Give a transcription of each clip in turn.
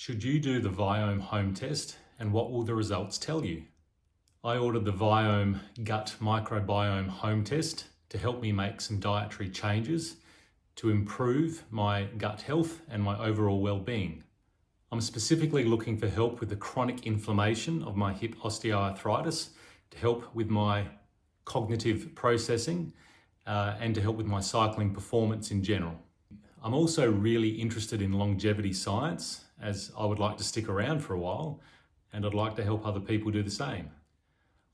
Should you do the Viome home test, and what will the results tell you? I ordered the Viome Gut Microbiome home test to help me make some dietary changes to improve my gut health and my overall well-being. I'm specifically looking for help with the chronic inflammation of my hip osteoarthritis, to help with my cognitive processing, and to help with my cycling performance in general. I'm also really interested in longevity science, as I would like to stick around for a while, and I'd like to help other people do the same.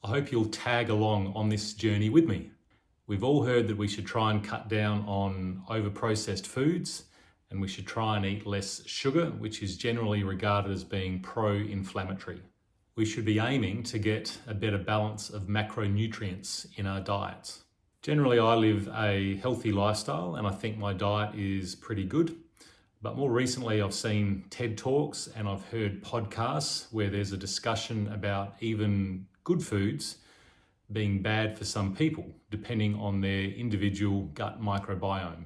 I hope you'll tag along on this journey with me. We've all heard that we should try and cut down on over-processed foods, and we should try and eat less sugar, which is generally regarded as being pro-inflammatory. We should be aiming to get a better balance of macronutrients in our diets. Generally, I live a healthy lifestyle, and I think my diet is pretty good. But more recently, I've seen TED Talks and I've heard podcasts where there's a discussion about even good foods being bad for some people, depending on their individual gut microbiome.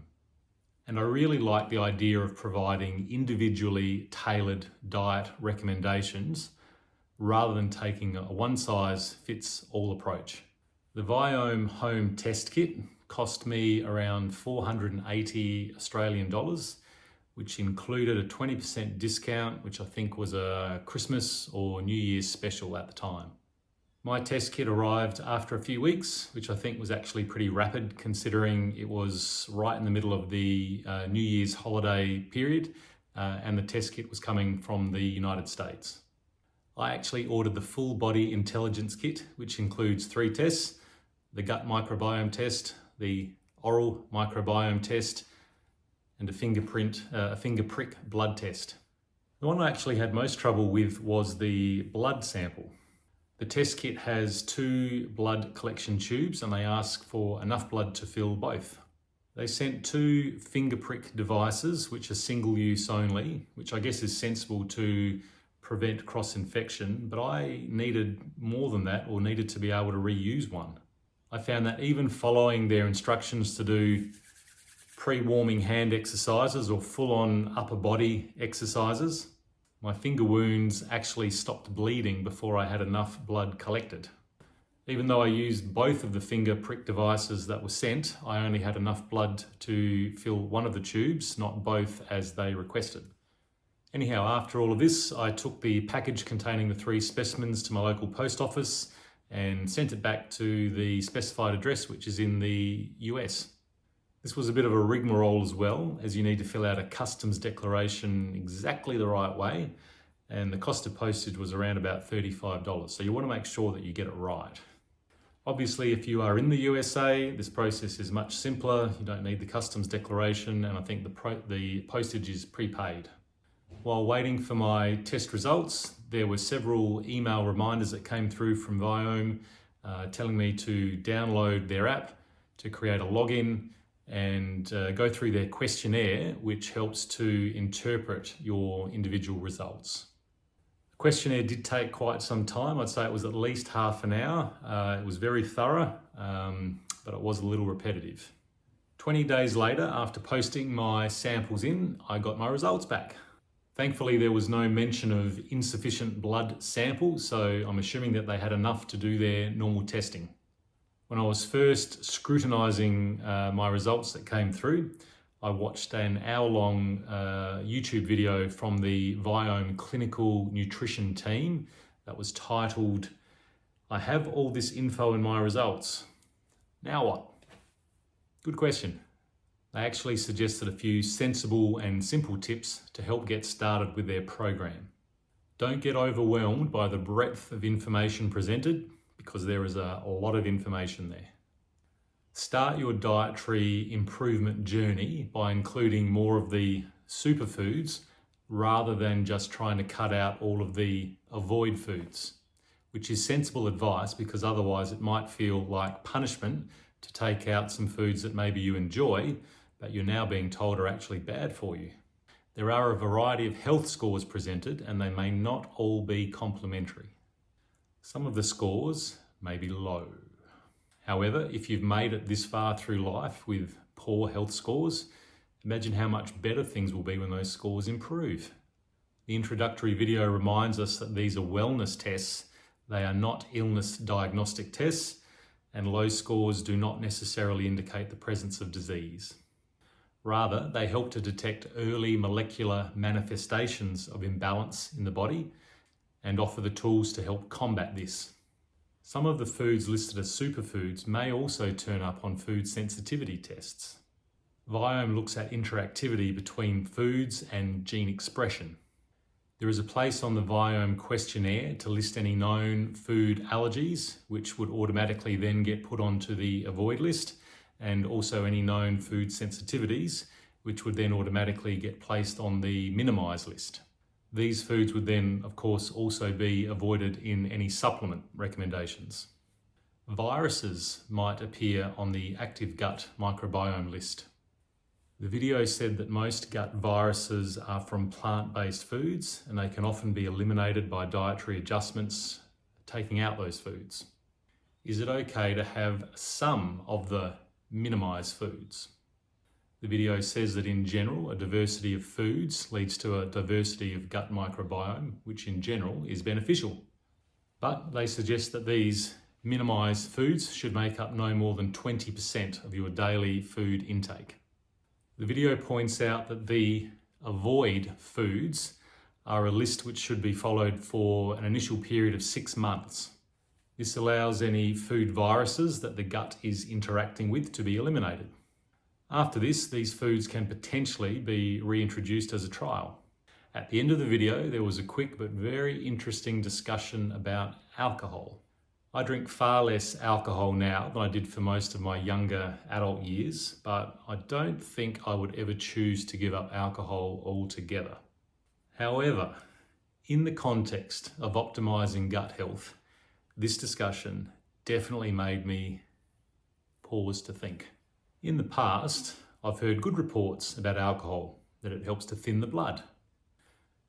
And I really like the idea of providing individually tailored diet recommendations rather than taking a one-size-fits-all approach. The Viome home test kit cost me around 480 Australian dollars, which included a 20% discount, which I think was a Christmas or New Year's special at the time. My test kit arrived after a few weeks, which I think was actually pretty rapid considering it was right in the middle of the New Year's holiday period, and the test kit was coming from the United States. I actually ordered the full body intelligence kit, which includes 3 tests: the gut microbiome test, the oral microbiome test, and a finger prick blood test. The one I actually had most trouble with was the blood sample. The test kit has 2 blood collection tubes and they ask for enough blood to fill both. They sent 2 finger prick devices, which are single use only, which I guess is sensible to prevent cross-infection, but I needed more than that, or needed to be able to reuse one. I found that even following their instructions to do pre-warming hand exercises or full-on upper body exercises, my finger wounds actually stopped bleeding before I had enough blood collected. Even though I used both of the finger prick devices that were sent, I only had enough blood to fill one of the tubes, not both as they requested. Anyhow, after all of this, I took the package containing the 3 specimens to my local post office and sent it back to the specified address, which is in the US. This was a bit of a rigmarole as well, as you need to fill out a customs declaration exactly the right way, and the cost of postage was around about $35, so you want to make sure that you get it right. Obviously, if you are in the USA, this process is much simpler. You don't need the customs declaration, and I think the postage is prepaid. While waiting for my test results, there were several email reminders that came through from Viome telling me to download their app, to create a login, and go through their questionnaire, which helps to interpret your individual results. The questionnaire did take quite some time. I'd say it was at least half an hour. It was very thorough, but it was a little repetitive. 20 days later, after posting my samples in, I got my results back. Thankfully, there was no mention of insufficient blood samples, so I'm assuming that they had enough to do their normal testing. When I was first scrutinizing my results that came through, I watched an hour-long YouTube video from the Viome clinical nutrition team that was titled, "I have all this info in my results. Now what?" Good question. They actually suggested a few sensible and simple tips to help get started with their program. Don't get overwhelmed by the breadth of information presented, because there is a lot of information there. Start your dietary improvement journey by including more of the superfoods rather than just trying to cut out all of the avoid foods, which is sensible advice, because otherwise it might feel like punishment to take out some foods that maybe you enjoy, but you're now being told are actually bad for you. There are a variety of health scores presented, and they may not all be complementary. Some of the scores may be low. However, if you've made it this far through life with poor health scores, imagine how much better things will be when those scores improve. The introductory video reminds us that these are wellness tests. They are not illness diagnostic tests, and low scores do not necessarily indicate the presence of disease. Rather, they help to detect early molecular manifestations of imbalance in the body and offer the tools to help combat this. Some of the foods listed as superfoods may also turn up on food sensitivity tests. Viome looks at interactivity between foods and gene expression. There is a place on the Viome Questionnaire to list any known food allergies, which would automatically then get put onto the avoid list, and also any known food sensitivities, which would then automatically get placed on the Minimise list. These foods would then, of course, also be avoided in any supplement recommendations. Viruses might appear on the active gut microbiome list. The video said that most gut viruses are from plant-based foods, and they can often be eliminated by dietary adjustments, taking out those foods. Is it okay to have some of the Minimise foods? The video says that in general, a diversity of foods leads to a diversity of gut microbiome, which in general is beneficial. But they suggest that these Minimise foods should make up no more than 20% of your daily food intake. The video points out that the avoid foods are a list which should be followed for an initial period of 6 months. This allows any food viruses that the gut is interacting with to be eliminated. After this, these foods can potentially be reintroduced as a trial. At the end of the video, there was a quick but very interesting discussion about alcohol. I drink far less alcohol now than I did for most of my younger adult years, but I don't think I would ever choose to give up alcohol altogether. However, in the context of optimizing gut health, this discussion definitely made me pause to think. In the past, I've heard good reports about alcohol, that it helps to thin the blood.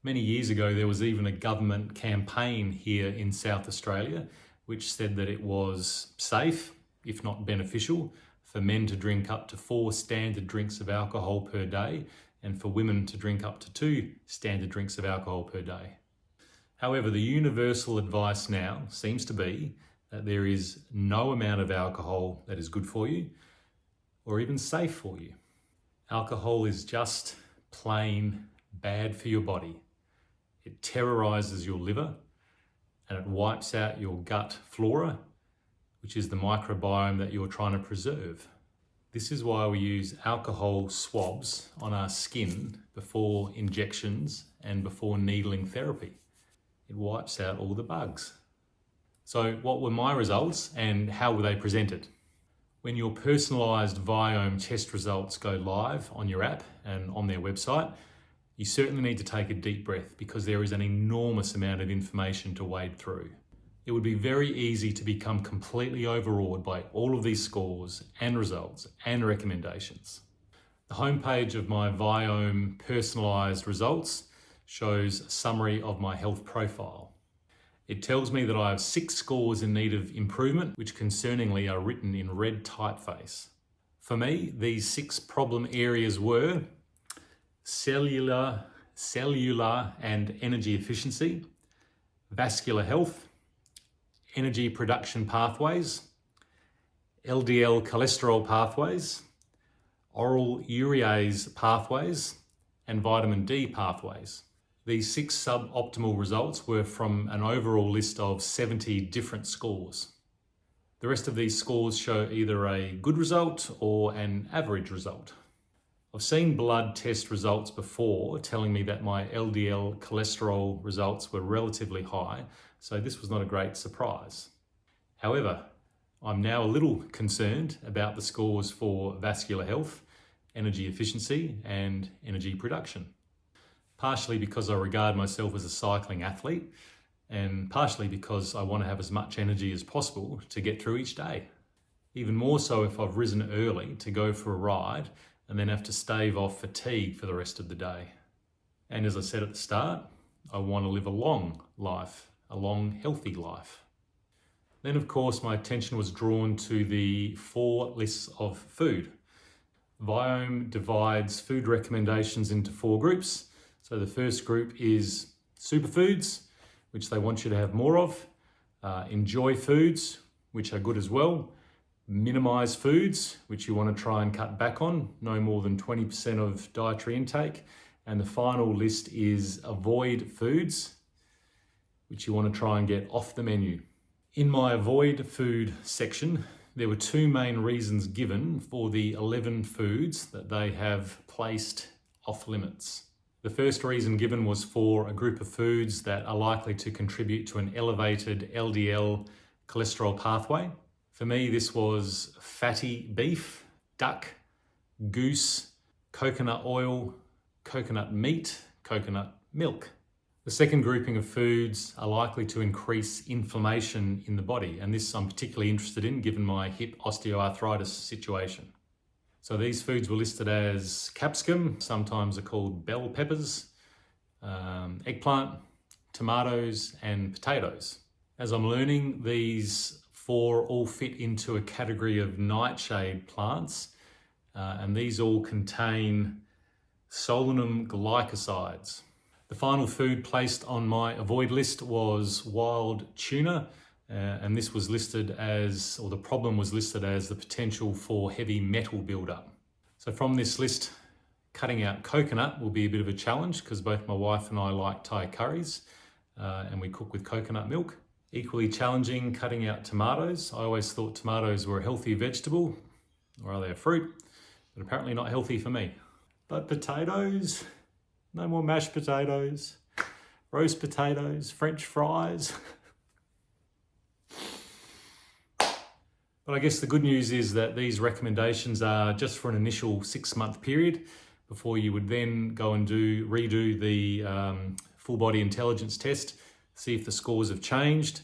Many years ago, there was even a government campaign here in South Australia which said that it was safe, if not beneficial, for men to drink up to 4 standard drinks of alcohol per day, and for women to drink up to 2 standard drinks of alcohol per day. However, the universal advice now seems to be that there is no amount of alcohol that is good for you, or even safe for you. Alcohol is just plain bad for your body. It terrorizes your liver, and it wipes out your gut flora, which is the microbiome that you're trying to preserve. This is why we use alcohol swabs on our skin before injections and before needling therapy. It wipes out all the bugs. So what were my results and how were they presented? When your personalised Viome test results go live on your app and on their website, you certainly need to take a deep breath because there is an enormous amount of information to wade through. It would be very easy to become completely overawed by all of these scores and results and recommendations. The homepage of my Viome Personalised results shows a summary of my health profile. It tells me that I have 6 scores in need of improvement, which concerningly are written in red typeface. For me, these 6 problem areas were cellular and energy efficiency, vascular health, energy production pathways, LDL cholesterol pathways, oral urease pathways, and vitamin D pathways. These 6 suboptimal results were from an overall list of 70 different scores. The rest of these scores show either a good result or an average result. I've seen blood test results before telling me that my LDL cholesterol results were relatively high, so this was not a great surprise. However, I'm now a little concerned about the scores for vascular health, energy efficiency, and energy production. Partially because I regard myself as a cycling athlete, and partially because I want to have as much energy as possible to get through each day. Even more so if I've risen early to go for a ride and then have to stave off fatigue for the rest of the day. And as I said at the start, I want to live a long life, a long, healthy life. Then, of course, my attention was drawn to the 4 lists of food. Viome divides food recommendations into 4 groups. So the first group is Superfoods, which they want you to have more of. Enjoy foods, which are good as well. Minimise foods, which you want to try and cut back on, no more than 20% of dietary intake. And the final list is avoid foods, which you want to try and get off the menu. In my avoid food section, there were two main reasons given for the 11 foods that they have placed off limits. The first reason given was for a group of foods that are likely to contribute to an elevated LDL cholesterol pathway. For me, this was fatty beef, duck, goose, coconut oil, coconut meat, coconut milk. The second grouping of foods are likely to increase inflammation in the body, and this I'm particularly interested in given my hip osteoarthritis situation. So these foods were listed as capsicum, sometimes are called bell peppers, eggplant, tomatoes, and potatoes. As I'm learning, these four all fit into a category of nightshade plants, and these all contain solanum glycosides. The final food placed on my avoid list was wild tuna, and this was listed as, or the problem was listed as, the potential for heavy metal buildup. So from this list, cutting out coconut will be a bit of a challenge because both my wife and I like Thai curries, and we cook with coconut milk. Equally challenging, cutting out tomatoes. I always thought tomatoes were a healthy vegetable, or are they a fruit? But apparently not healthy for me. But potatoes, no more mashed potatoes, roast potatoes, French fries. But I guess the good news is that these recommendations are just for an initial 6-month period before you would then go and redo the full body intelligence test, see if the scores have changed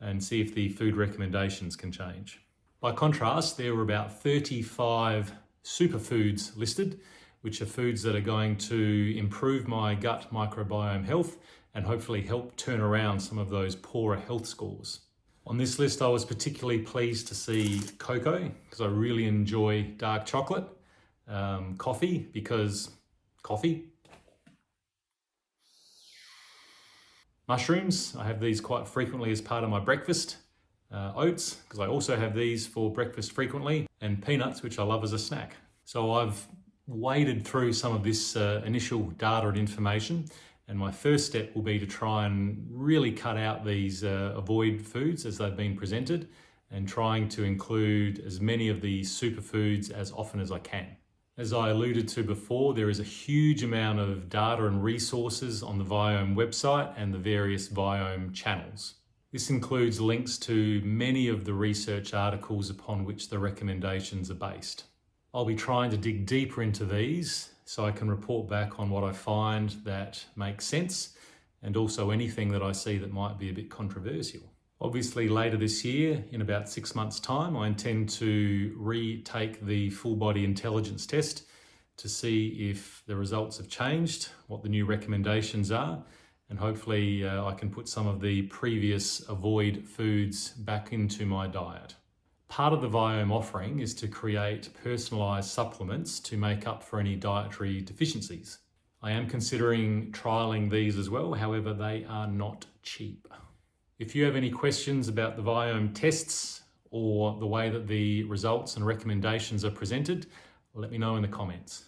and see if the food recommendations can change. By contrast, there were about 35 superfoods listed, which are foods that are going to improve my gut microbiome health and hopefully help turn around some of those poorer health scores. On this list, I was particularly pleased to see cocoa because I really enjoy dark chocolate, coffee because coffee, mushrooms, I have these quite frequently as part of my breakfast, oats because I also have these for breakfast frequently, and peanuts, which I love as a snack. So I've waded through some of this initial data and information, and my first step will be to try and really cut out these avoid foods as they've been presented and trying to include as many of the superfoods as often as I can. As I alluded to before, there is a huge amount of data and resources on the Viome website and the various Viome channels. This includes links to many of the research articles upon which the recommendations are based. I'll be trying to dig deeper into these so I can report back on what I find that makes sense and also anything that I see that might be a bit controversial. Obviously later this year, in about 6 months' time, I intend to retake the full body intelligence test to see if the results have changed, what the new recommendations are, and hopefully I can put some of the previous avoid foods back into my diet. Part of the Viome offering is to create personalised supplements to make up for any dietary deficiencies. I am considering trialling these as well, however they are not cheap. If you have any questions about the Viome tests or the way that the results and recommendations are presented, let me know in the comments.